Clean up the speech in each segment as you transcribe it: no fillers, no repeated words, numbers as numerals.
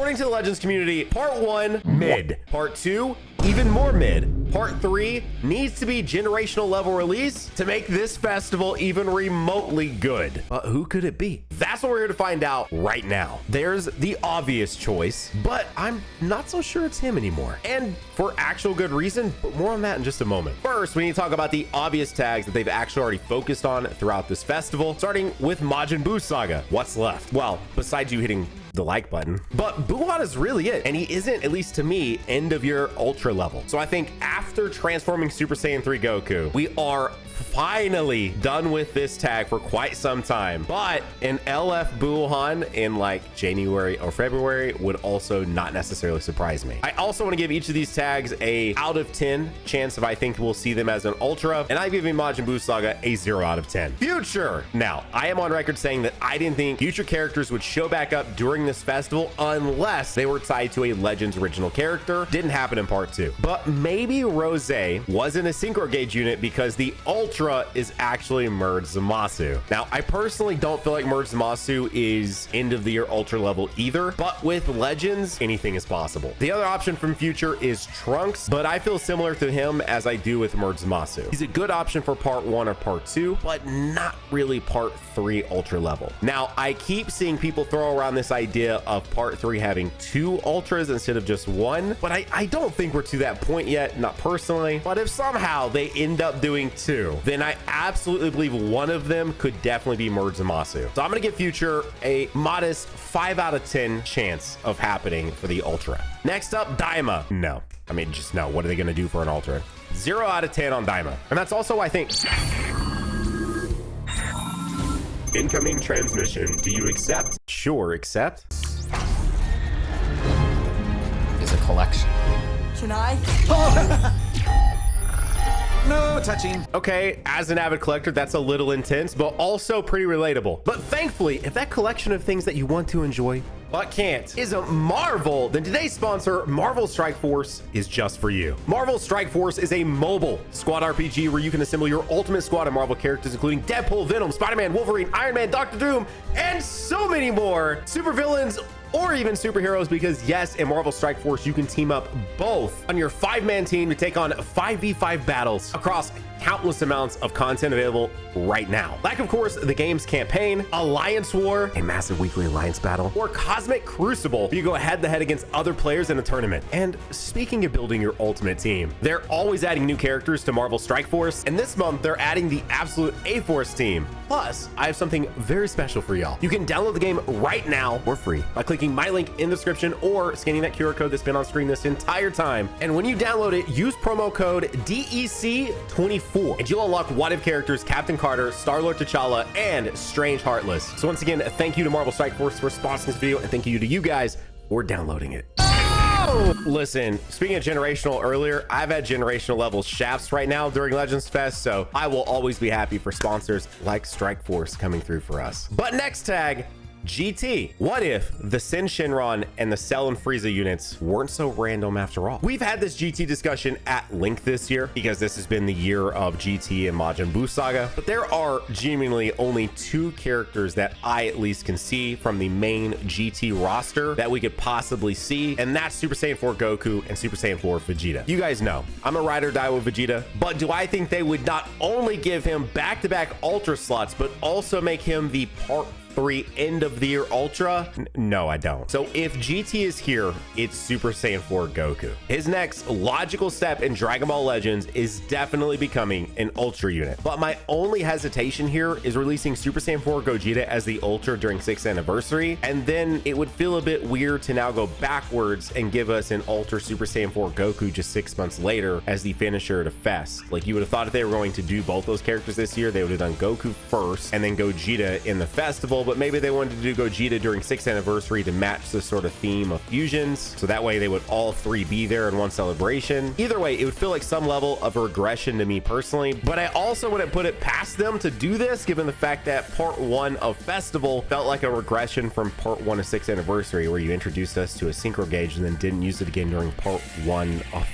According to the Legends community, part 1, mid. Part 2, even more mid. Part 3 needs to be generational level release to make this festival even remotely good. But who could it be? That's what we're here to find out right now. There's the obvious choice, but I'm not so sure it's him anymore. And for actual good reason, but more on that in just a moment. First, we need to talk about the obvious tags that they've actually already focused on throughout this festival, starting with Majin Buu saga. What's left? Well, besides you hitting the like button, but Buuhan is really it, and he isn't, at least to me, end of year ultra level. So I think after transforming Super Saiyan 3 Goku, we are finally done with this tag for quite some time. But an LF Buuhan in like January or February would also not necessarily surprise me. I also want to give each of these tags a out of 10 chance if I think we'll see them as an ultra, and I'm giving Majin Buu saga a 0 out of 10. Future. Now, I am on record saying that I didn't think future characters would show back up during this festival unless they were tied to a Legends original character. Didn't happen in part 2. But maybe Rose wasn't a synchro gauge unit because the ultra is actually Merge Zamasu. Now, I personally don't feel like Merge Zamasu is end of the year ultra level either, but with Legends, anything is possible. The other option from future is Trunks, but I feel similar to him as I do with Merge Zamasu. He's a good option for part 1 or part 2, but not really part 3 ultra level. Now, I keep seeing people throw around this idea of part 3 having 2 ultras instead of just 1, but I don't think we're to that point yet, not personally. But if somehow they end up doing 2, then I absolutely believe one of them could definitely be Merge Zamasu. So I'm gonna give future a modest 5 out of 10 chance of happening for the ultra. Next up, Daima. No, I mean, just no. What are they gonna do for an ultra? 0 out of 10 on Daima. And that's also, I think, incoming transmission. Do you accept? Sure, accept. Is a collection. Can I? No touching. Okay, as an avid collector, that's a little intense, but also pretty relatable. But thankfully, if that collection of things that you want to enjoy but can't is a Marvel, then today's sponsor, Marvel Strike Force, is just for you. Marvel Strike Force is a mobile squad RPG where you can assemble your ultimate squad of Marvel characters, including Deadpool, Venom, Spider-Man, Wolverine, Iron Man, Doctor Doom, and so many more. Supervillains or even superheroes, because yes, in Marvel Strike Force, you can team up both on your 5-man team to take on 5v5 battles across countless amounts of content available right now. Like, of course, the game's campaign, Alliance War, a massive weekly alliance battle, or Cosmic Crucible, where you go head-to-head against other players in a tournament. And speaking of building your ultimate team, they're always adding new characters to Marvel Strike Force, and this month, they're adding the Absolute A-Force team. Plus, I have something very special for y'all. You can download the game right now for free by clicking my link in the description or scanning that QR code that's been on screen this entire time. And when you download it, use promo code DEC24 and you'll unlock What If characters Captain Carter, Star-Lord T'Challa, and Strange Heartless. So once again, thank you to Marvel Strike Force for sponsoring this video, and thank you to you guys for downloading it. Listen, speaking of generational earlier, I've had generational level shafts right now during Legends Fest, so I will always be happy for sponsors like Strike Force coming through for us. But next tag, GT. What if the Sin Shenron and the Cell and Frieza units weren't so random after all? We've had this GT discussion at length this year because this has been the year of GT and Majin Buu saga, but there are genuinely only 2 characters that I at least can see from the main GT roster that we could possibly see, and that's Super Saiyan 4 Goku and Super Saiyan 4 Vegeta. You guys know I'm a ride or die with Vegeta, but do I think they would not only give him back-to-back ultra slots, but also make him the part 3 end of the year ultra? No, I don't. So if GT is here, it's Super Saiyan 4 Goku. His next logical step in Dragon Ball Legends is definitely becoming an ultra unit. But my only hesitation here is releasing Super Saiyan 4 Gogeta as the ultra during 6th anniversary, and then it would feel a bit weird to now go backwards and give us an ultra Super Saiyan 4 Goku just 6 months later as the finisher to Fest. Like, you would have thought if they were going to do both those characters this year, they would have done Goku first and then Gogeta in the festival, but maybe they wanted to do Gogeta during 6th anniversary to match the sort of theme of fusions, so that way they would all 3 be there in one celebration. Either way, it would feel like some level of regression to me personally, but I also wouldn't put it past them to do this given the fact that part 1 of Festival felt like a regression from part 1 of 6th anniversary, where you introduced us to a synchro gauge and then didn't use it again during part 1 of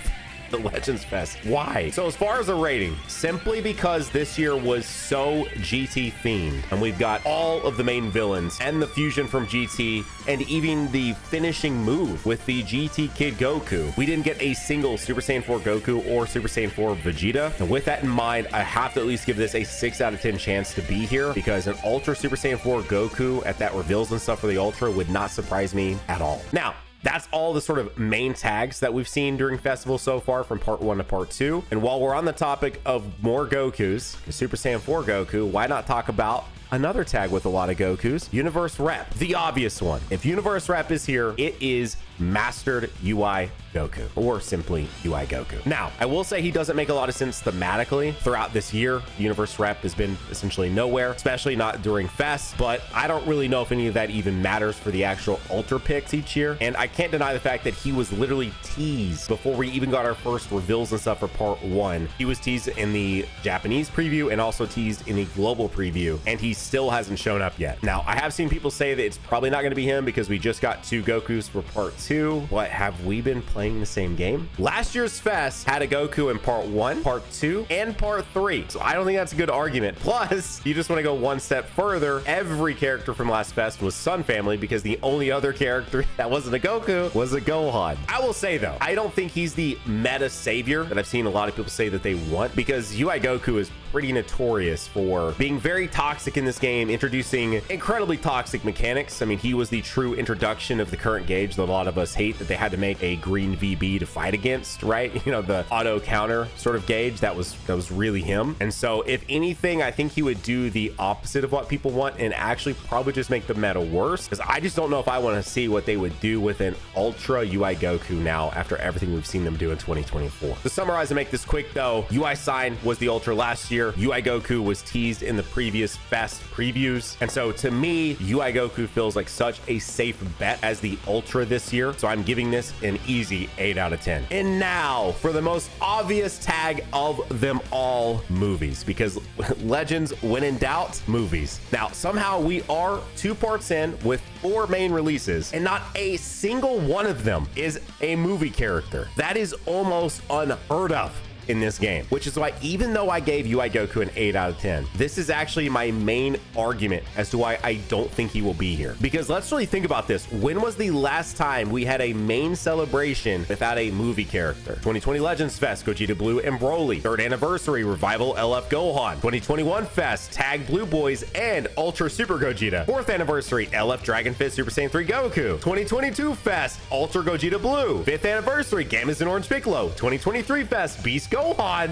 the Legends Fest. Why? So as far as a rating, simply because this year was so GT themed, and we've got all of the main villains and the fusion from GT, and even the finishing move with the GT Kid Goku. We didn't get a single Super Saiyan 4 Goku or Super Saiyan 4 Vegeta. And with that in mind, I have to at least give this a 6 out of 10 chance to be here, because an Ultra Super Saiyan 4 Goku at that reveals and stuff for the Ultra would not surprise me at all. Now, that's all the sort of main tags that we've seen during festival so far from part 1 to part 2. And while we're on the topic of more Gokus, the Super Saiyan 4 Goku, why not talk about another tag with a lot of Gokus, Universe Rep, the obvious one. If Universe Rep is here, it is Mastered UI Goku, or simply UI Goku. Now, I will say he doesn't make a lot of sense thematically throughout this year. Universe Rep has been essentially nowhere, especially not during Fest, but I don't really know if any of that even matters for the actual Ultra picks each year. And I can't deny the fact that he was literally teased before we even got our first reveals and stuff for part 1. He was teased in the Japanese preview and also teased in the global preview, and he still hasn't shown up yet. Now, I have seen people say that it's probably not going to be him because we just got 2 Gokus for part 2, but have we been playing the same game? Last year's Fest had a Goku in part 1, part 2, and part 3, so I don't think that's a good argument. Plus, you just want to go one step further, every character from last Fest was Sun Family, because the only other character that wasn't a Goku was a Gohan. I will say though, I don't think he's the meta savior that I've seen a lot of people say that they want, because UI Goku is pretty notorious for being very toxic in this game, introducing incredibly toxic mechanics. I mean, he was the true introduction of the current gauge that a lot of us hate, that they had to make a green VB to fight against, right? You know, the auto counter sort of gauge. That was really him. And so if anything, I think he would do the opposite of what people want and actually probably just make the meta worse, because I just don't know if I want to see what they would do with an Ultra UI Goku now after everything we've seen them do in 2024. To summarize and make this quick though, UI Sign was the Ultra last year. UI Goku was teased in the previous Fest previews. And so to me, UI Goku feels like such a safe bet as the Ultra this year. So I'm giving this an easy 8 out of 10. And now for the most obvious tag of them all, movies, because Legends, when in doubt, movies. Now, somehow we are 2 parts in with 4 main releases, and not a single one of them is a movie character. That is almost unheard of in this game, which is why even though I gave UI Goku an 8 out of 10, this is actually my main argument as to why I don't think he will be here. Because let's really think about this. When was the last time we had a main celebration without a movie character? 2020 Legends Fest, Gogeta Blue and Broly. 3rd anniversary, Revival LF Gohan. 2021 Fest, Tag Blue Boys and Ultra Super Gogeta. 4th anniversary, LF Dragon Fist Super Saiyan 3 Goku. 2022 Fest, Ultra Gogeta Blue. 5th anniversary, Gammas and Orange Piccolo. 2023 Fest, Beast Gohan.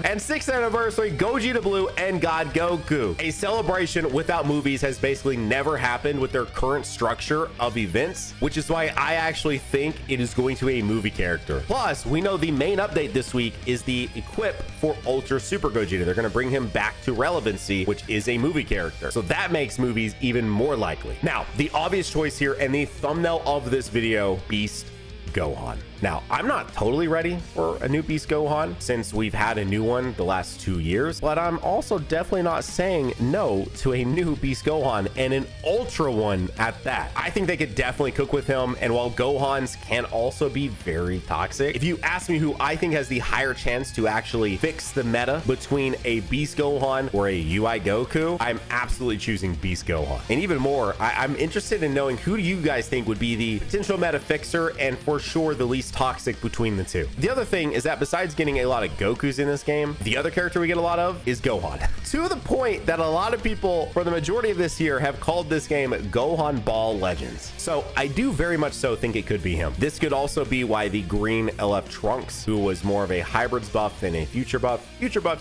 And 6th anniversary, Gogeta Blue and God Goku. A celebration without movies has basically never happened with their current structure of events, which is why I actually think it is going to be a movie character. Plus, we know the main update this week is the equip for Ultra Super Gogeta. They're going to bring him back to relevancy, which is a movie character. So that makes movies even more likely. Now, the obvious choice here and the thumbnail of this video, Beast Gohan. Now, I'm not totally ready for a new Beast Gohan since we've had a new one the last 2 years, but I'm also definitely not saying no to a new Beast Gohan, and an Ultra one at that. I think they could definitely cook with him, and while Gohans can also be very toxic, if you ask me who I think has the higher chance to actually fix the meta between a Beast Gohan or a UI Goku, I'm absolutely choosing Beast Gohan. And even more, I'm interested in knowing who do you guys think would be the potential meta fixer, and for sure the least toxic between the two. The other thing is that besides getting a lot of Gokus in this game, the other character we get a lot of is Gohan. To the point that a lot of people for the majority of this year have called this game Gohan Ball Legends. So I do very much so think it could be him. This could also be why the green LF Trunks, who was more of a hybrids buff than a future buff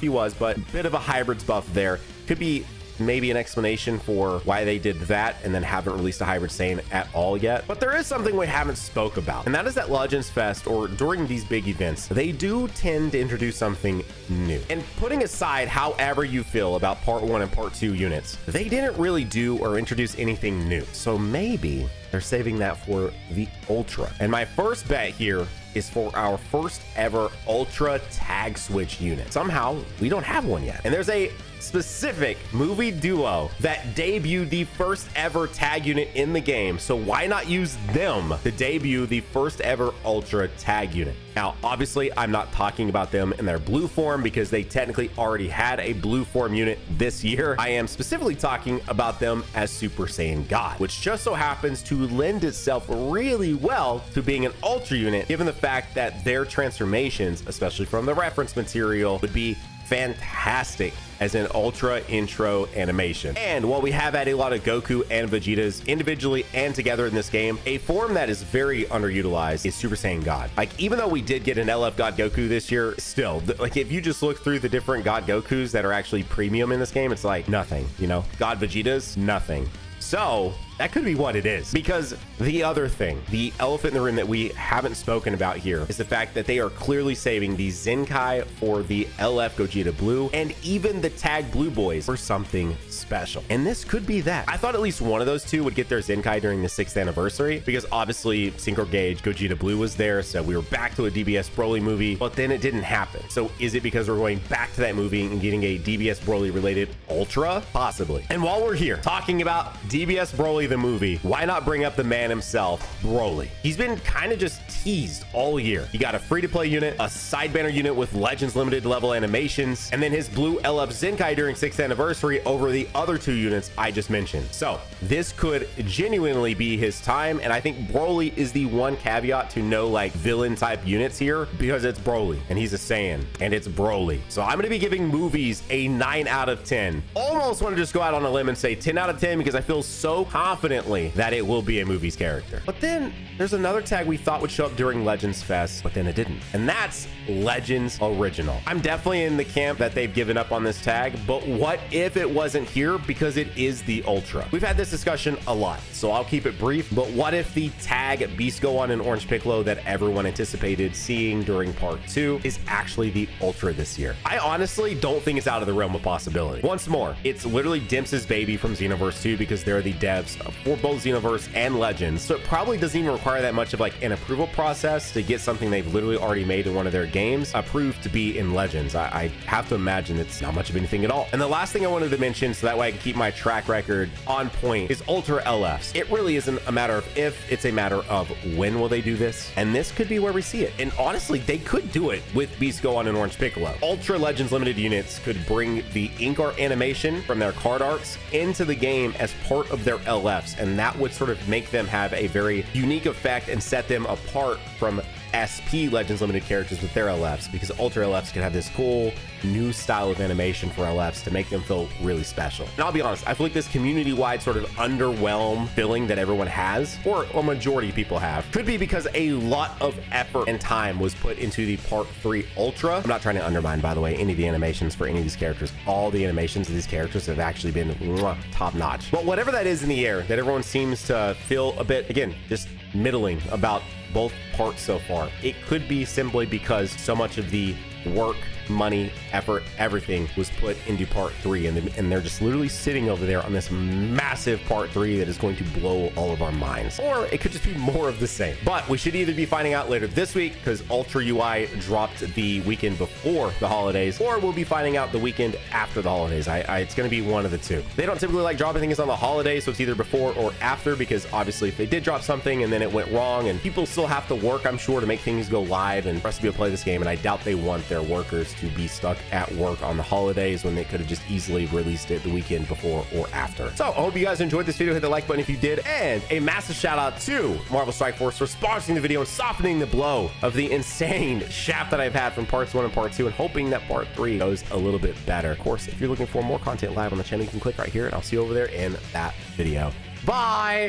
he was, but a bit of a hybrids buff there, could be maybe an explanation for why they did that and then haven't released a hybrid Saiyan at all yet. But there is something we haven't spoke about, and that is that Legends Fest, or during these big events, they do tend to introduce something new. And putting aside however you feel about part 1 and part 2 units, they didn't really do or introduce anything new. So maybe they're saving that for the Ultra. And my first bet here is for our first ever Ultra tag switch unit. Somehow we don't have one yet. And there's a specific movie duo that debuted the first ever tag unit in the game. So why not use them to debut the first ever Ultra tag unit? Now, obviously, I'm not talking about them in their blue form because they technically already had a blue form unit this year. I am specifically talking about them as Super Saiyan God, which just so happens to lend itself really well to being an Ultra unit, given the fact that their transformations, especially from the reference material, would be fantastic as an Ultra intro animation. And while we have had a lot of Goku and Vegetas individually and together in this game, a form that is very underutilized is Super Saiyan God. Like, even though we did get an LF God Goku this year, still, like, if you just look through the different God Gokus that are actually premium in this game, it's like nothing, you know? God Vegetas, nothing. So that could be what it is, because the other thing, the elephant in the room that we haven't spoken about here, is the fact that they are clearly saving the Zenkai for the LF Gogeta Blue and even the Tag Blue Boys for something special. And this could be that. I thought at least one of those two would get their Zenkai during the 6th anniversary, because obviously Synchro Gauge Gogeta Blue was there, so we were back to a DBS Broly movie, but then it didn't happen. So is it because we're going back to that movie and getting a DBS Broly related Ultra? Possibly. And while we're here talking about DBS Broly the movie, why not bring up the man himself, Broly? He's been kind of just teased all year. You got a free-to-play unit, a side banner unit with Legends limited level animations, and then his blue LF Zenkai during 6th anniversary over the other two units I just mentioned. So this could genuinely be his time, and I think Broly is the one caveat to no like villain type units here, because it's Broly and he's a Saiyan and it's Broly. So I'm going to be giving movies a 9 out of 10. Almost want to just go out on a limb and say 10 out of 10 because I feel so confidently that it will be a movie's character. But then there's another tag we thought would show up during Legends Fest, but then it didn't. And that's Legends Original. I'm definitely in the camp that they've given up on this tag, but what if it wasn't here because it is the Ultra? We've had this discussion a lot, so I'll keep it brief, but what if the tag Beast Gohan and Orange Piccolo that everyone anticipated seeing during part 2 is actually the Ultra this year? I honestly don't think it's out of the realm of possibility. Once more, it's literally Dimps' baby from Xenoverse 2 because they're the devs for both Xenoverse and Legends, so it probably doesn't even require that much of like an approval process to get something they've literally already made in one of their games approved to be in Legends. I have to imagine it's not much of anything at all. And the last thing I wanted to mention, so that way I can keep my track record on point, is Ultra LFs. It really isn't a matter of if, it's a matter of when will they do this, and this could be where we see it. And honestly, they could do it with Beast Gohan and Orange Piccolo. Ultra Legends limited units could bring the ink art animation from their card arts into the game as part of their LFs, and that would sort of make them have a very unique effect and set them apart from SP Legends limited characters with their LFs, because Ultra LFs can have this cool new style of animation for LFs to make them feel really special. And I'll be honest, I feel like this community-wide sort of underwhelm feeling that everyone has, or a majority of people have, could be because a lot of effort and time was put into the Part 3 Ultra. I'm not trying to undermine, by the way, any of the animations for any of these characters. All the animations of these characters have actually been top-notch. But whatever that is in the air that everyone seems to feel a bit, again, just middling about both parts so far, it could be simply because so much of the work, money, effort, everything was put into Part 3, and they're just literally sitting over there on this massive Part 3 that is going to blow all of our minds. Or it could just be more of the same. But we should either be finding out later this week, because Ultra UI dropped the weekend before the holidays, or we'll be finding out the weekend after the holidays. It's going to be one of the two. They don't typically like dropping things on the holidays, so it's either before or after, because obviously if they did drop something and then it went wrong, and people still have to work, I'm sure, to make things go live and for us to be able to play this game, and I doubt they want their workers to be stuck at work on the holidays when they could have just easily released it the weekend before or after. So I hope you guys enjoyed this video. Hit the like button if you did, and a massive shout out to Marvel Strike Force for sponsoring the video and softening the blow of the insane shaft that I've had from parts 1 and part 2, and hoping that part 3 goes a little bit better. Of course, if you're looking for more content live on the channel, you can click right here, and I'll see you over there in that video. Bye.